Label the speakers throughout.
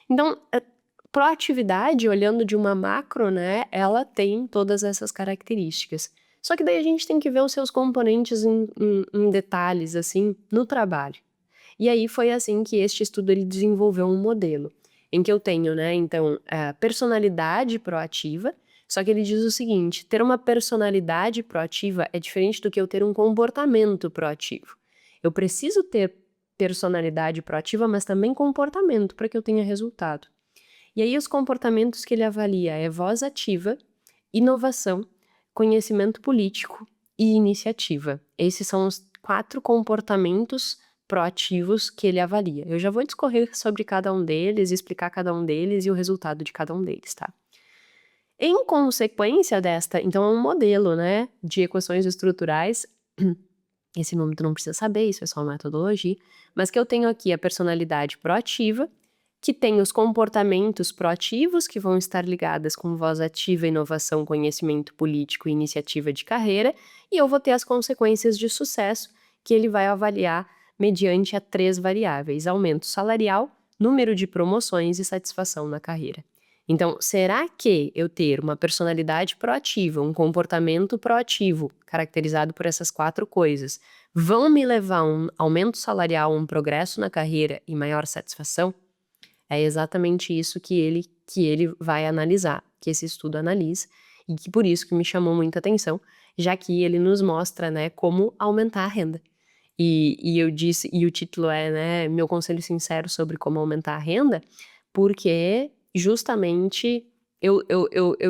Speaker 1: Então, proatividade, olhando de uma macro, né, ela tem todas essas características. Só que daí a gente tem que ver os seus componentes em detalhes, assim, no trabalho. E aí foi assim que este estudo ele desenvolveu um modelo, em que eu tenho, né, então, a personalidade proativa, só que ele diz o seguinte: ter uma personalidade proativa é diferente do que eu ter um comportamento proativo. Eu preciso ter personalidade proativa, mas também comportamento para que eu tenha resultado. E aí os comportamentos que ele avalia é voz ativa, inovação, conhecimento político e iniciativa. Esses são os 4 comportamentos proativos que ele avalia. Eu já vou discorrer sobre cada um deles, explicar cada um deles e o resultado de cada um deles, tá? Em consequência desta, então é um modelo, né, de equações estruturais. Esse nome tu não precisa saber, isso é só uma metodologia, mas que eu tenho aqui a personalidade proativa, que tem os comportamentos proativos, que vão estar ligadas com voz ativa, inovação, conhecimento político e iniciativa de carreira, e eu vou ter as consequências de sucesso, que ele vai avaliar mediante a 3 variáveis: aumento salarial, número de promoções e satisfação na carreira. Então, será que eu ter uma personalidade proativa, um comportamento proativo, caracterizado por essas 4 coisas, vão me levar a um aumento salarial, um progresso na carreira e maior satisfação? É exatamente isso que ele vai analisar, que esse estudo analisa, e que por isso que me chamou muita atenção, já que ele nos mostra, né, como aumentar a renda. E o título é, né, Meu Conselho Sincero sobre como aumentar a renda, porque justamente eu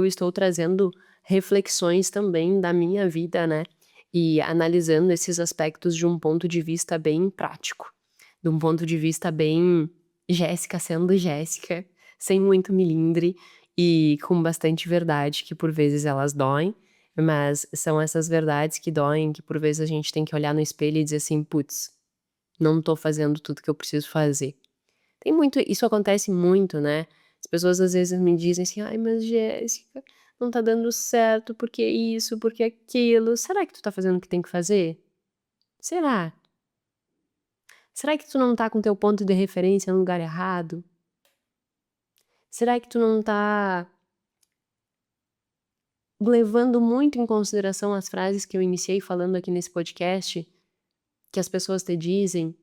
Speaker 1: estou trazendo reflexões também da minha vida, né, e analisando esses aspectos de um ponto de vista bem prático, de um ponto de vista bem Jéssica sendo Jéssica, sem muito milindre e com bastante verdade, que por vezes elas doem, mas são essas verdades que doem, que por vezes a gente tem que olhar no espelho e dizer assim: "Putz, não tô fazendo tudo que eu preciso fazer". Tem muito isso acontece muito, né, as pessoas às vezes me dizem assim: "Ai, mas Jéssica, não tá dando certo, porque isso, porque aquilo". Será que tu tá fazendo o que tem que fazer? Será? Será que tu não tá com teu ponto de referência no lugar errado? Será que tu não tá levando muito em consideração as frases que eu iniciei falando aqui nesse podcast, que as pessoas te dizem: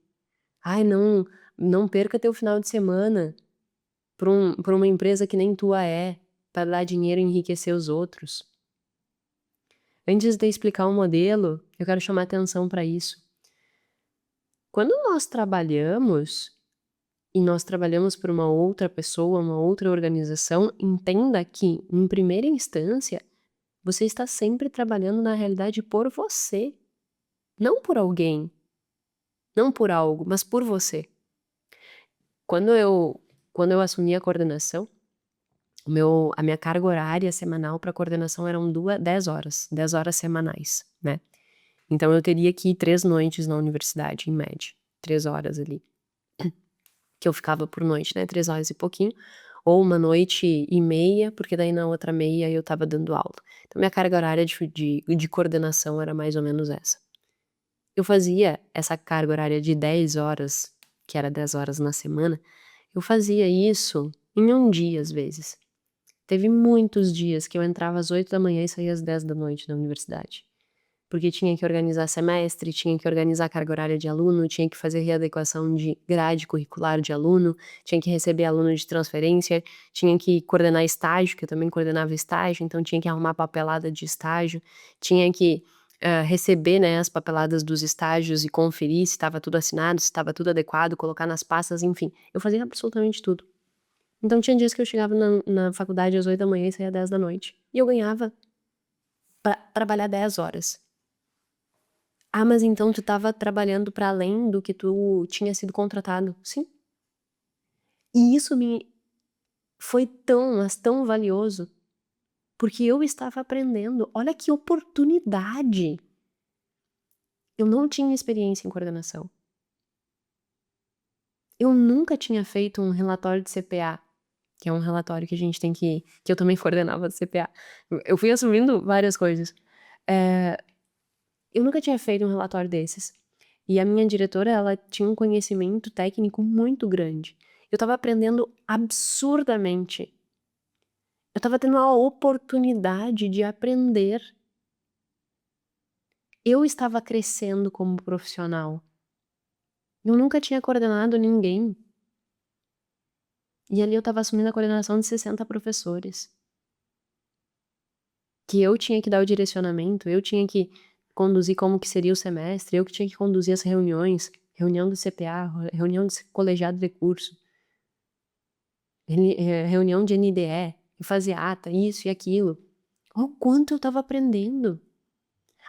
Speaker 1: "Ai, não perca teu final de semana pra uma empresa que nem tua é, pra dar dinheiro e enriquecer os outros". Antes de explicar o modelo, eu quero chamar atenção pra isso. Quando nós trabalhamos, e nós trabalhamos por uma outra pessoa, uma outra organização, entenda que, em primeira instância, você está sempre trabalhando na realidade por você, não por alguém, não por algo, mas por você. Quando eu assumi a coordenação, a minha carga horária semanal para coordenação eram 10 horas semanais, né. Então eu teria que ir 3 noites na universidade, em média, 3 horas ali, que eu ficava por noite, né, 3 horas e pouquinho, ou 1 noite e meia, porque daí na outra meia eu estava dando aula. Então minha carga horária de coordenação era mais ou menos essa. Eu fazia essa carga horária de 10 horas, que era 10 horas na semana, eu fazia isso em um dia, às vezes. Teve muitos dias que eu entrava às 8 da manhã e saía às 10 da noite da universidade, porque tinha que organizar semestre, tinha que organizar carga horária de aluno, tinha que fazer readequação de grade curricular de aluno, tinha que receber aluno de transferência, tinha que coordenar estágio, que eu também coordenava estágio, então tinha que arrumar papelada de estágio, tinha que, receber, né, as papeladas dos estágios e conferir se estava tudo assinado, se estava tudo adequado, colocar nas pastas, enfim, eu fazia absolutamente tudo. Então tinha dias que eu chegava na faculdade às 8 da manhã e saía às 10 da noite, e eu ganhava pra trabalhar 10 horas. "Ah, mas então tu estava trabalhando para além do que tu tinha sido contratado". Sim. E isso me foi tão, mas tão valioso, porque eu estava aprendendo. Olha que oportunidade! Eu não tinha experiência em coordenação. Eu nunca tinha feito um relatório de CPA, que é um relatório que a gente tem que eu também coordenava CPA. Eu fui assumindo várias coisas. Eh, eu nunca tinha feito um relatório desses. E a minha diretora, ela tinha um conhecimento técnico muito grande. Eu estava aprendendo absurdamente. Eu estava tendo a oportunidade de aprender. Eu estava crescendo como profissional. Eu nunca tinha coordenado ninguém. E ali eu estava assumindo a coordenação de 60 professores. Que eu tinha que dar o direcionamento, eu tinha que conduzir como que seria o semestre, eu que tinha que conduzir as reuniões, reunião do CPA, reunião do colegiado de curso, reunião de NDE, e fazer ata, isso e aquilo. Olha o quanto eu estava aprendendo.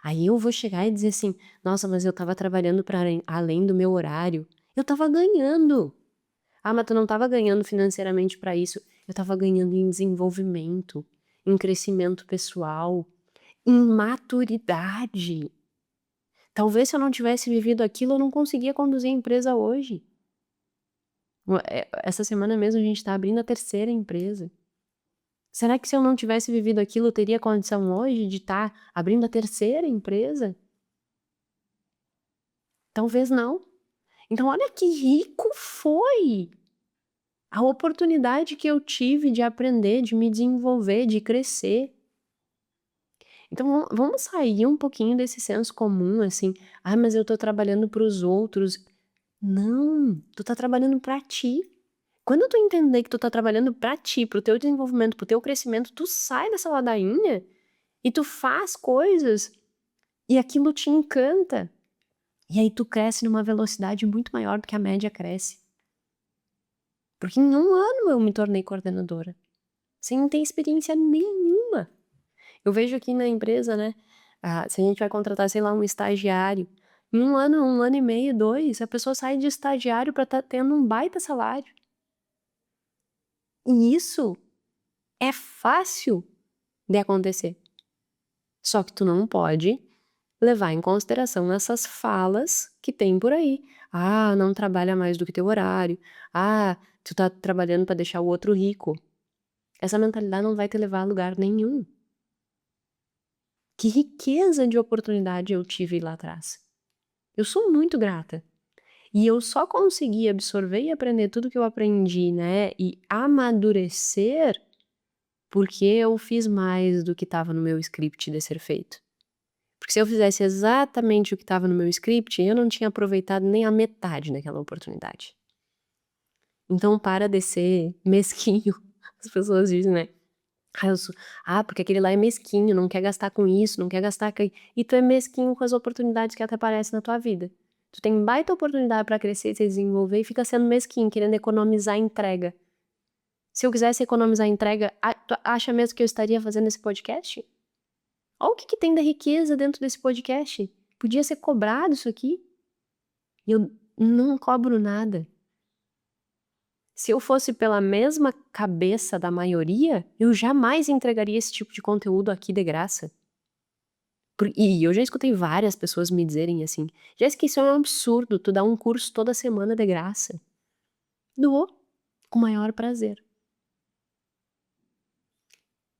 Speaker 1: Aí eu vou chegar e dizer assim: "Nossa, mas eu estava trabalhando para além do meu horário". Eu estava ganhando. "Ah, mas tu não estava ganhando financeiramente para isso". Eu estava ganhando em desenvolvimento, em crescimento pessoal, em maturidade. Talvez se eu não tivesse vivido aquilo, eu não conseguia conduzir a empresa hoje. Essa semana mesmo a gente tá abrindo a terceira empresa. Será que se eu não tivesse vivido aquilo, eu teria condição hoje de estar abrindo a terceira empresa? Talvez não. Então olha que rico foi a oportunidade que eu tive de aprender, de me desenvolver, de crescer. Então vamos sair um pouquinho desse senso comum, assim: "Ah, mas eu tô trabalhando para os outros". Não, tu tá trabalhando pra ti. Quando tu entender que tu tá trabalhando pra ti, para o teu desenvolvimento, para o teu crescimento, tu sai dessa ladainha e tu faz coisas e aquilo te encanta. E aí tu cresce numa velocidade muito maior do que a média cresce. Porque em 1 ano eu me tornei coordenadora, sem ter experiência nenhuma. Eu vejo aqui na empresa, né, se a gente vai contratar, sei lá, um estagiário, em 1 ano, 1 ano e meio, 2, a pessoa sai de estagiário pra tá tendo um baita salário. E isso é fácil de acontecer. Só que tu não pode levar em consideração essas falas que tem por aí. "Ah, não trabalha mais do que teu horário. Ah, tu tá trabalhando pra deixar o outro rico". Essa mentalidade não vai te levar a lugar nenhum. Que riqueza de oportunidade eu tive lá atrás. Eu sou muito grata. E eu só consegui absorver e aprender tudo que eu aprendi, né, e amadurecer, porque eu fiz mais do que estava no meu script de ser feito. Porque se eu fizesse exatamente o que estava no meu script, eu não tinha aproveitado nem a metade daquela oportunidade. Então para de ser mesquinho. As pessoas dizem, né: "Ah, eu sou porque aquele lá é mesquinho, não quer gastar com isso, não quer gastar com" e tu é mesquinho com as oportunidades que até aparecem na tua vida. Tu tem baita oportunidade pra crescer e se desenvolver e fica sendo mesquinho, querendo economizar entrega. Se eu quisesse economizar entrega, tu acha mesmo que eu estaria fazendo esse podcast? Olha o que que tem da riqueza dentro desse podcast. Podia ser cobrado isso aqui, e eu não cobro nada. Se eu fosse pela mesma cabeça da maioria, eu jamais entregaria esse tipo de conteúdo aqui de graça. E eu já escutei várias pessoas me dizerem assim: "Jéssica, isso é um absurdo, tu dá um curso toda semana de graça". Dou, com o maior prazer.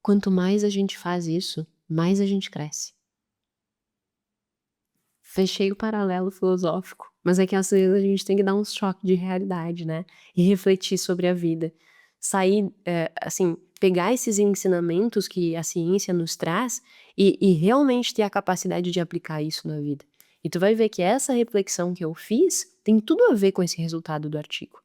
Speaker 1: Quanto mais a gente faz isso, mais a gente cresce. Fechei o paralelo filosófico, mas é que às vezes a gente tem que dar um choque de realidade, né, e refletir sobre a vida. Sair, assim, pegar esses ensinamentos que a ciência nos traz e realmente ter a capacidade de aplicar isso na vida. E tu vai ver que essa reflexão que eu fiz tem tudo a ver com esse resultado do artigo.